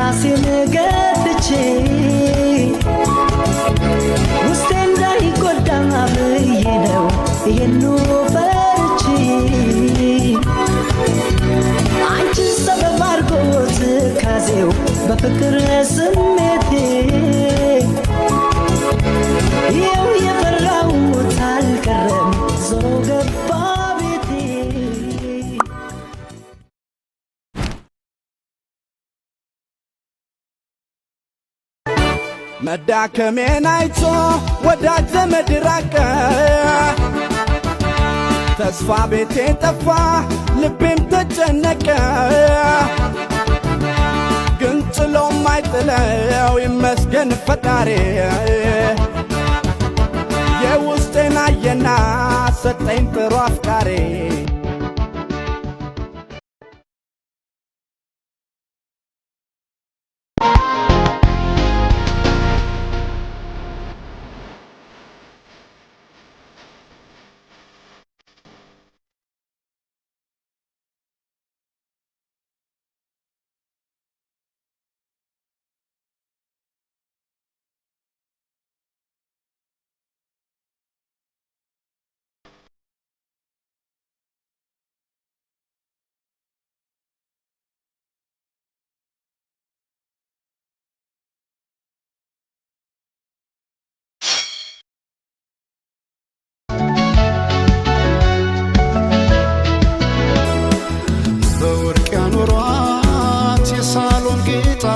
ራሴን ገትቼ ውስጤ እንዳይጎዳ ብዬ ነው ይሄኑ ፈርቼ አንቺን ሰበብ አድርጎት ካዜው በፍቅር ስሜቴ ይኸው የፈራሁት አልቀረም ዞሮ ገባ ቤቴ መዳከሜን አይቶ ወዳጅ ዘመድ ራቀ ተስፋ ቤቴ ጠፋ ልቤም ተጨነቀ ግን ጥሎም አይጥለው ይመስገን ፈጣሪ የውስጤን አየና ሰጠኝ ጥሩ አፍቃሪ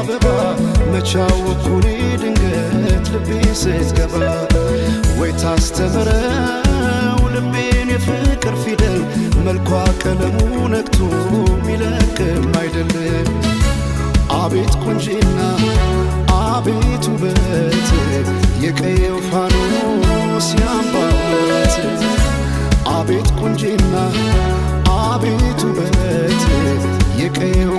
አበባ መቻወኩኔ ድንገት ልቤ ስትገባ ወይ ታስተምረው ልቤን የፍቅር ፊደል መልኳ ቀለሙ ነክቶ ሚለቅም አይደለም አቤት ቁንጂና አቤት ውበት የቀየው ፋኖስ ያምባበት አቤት ቁንጂና አቤት ውበት የቀየው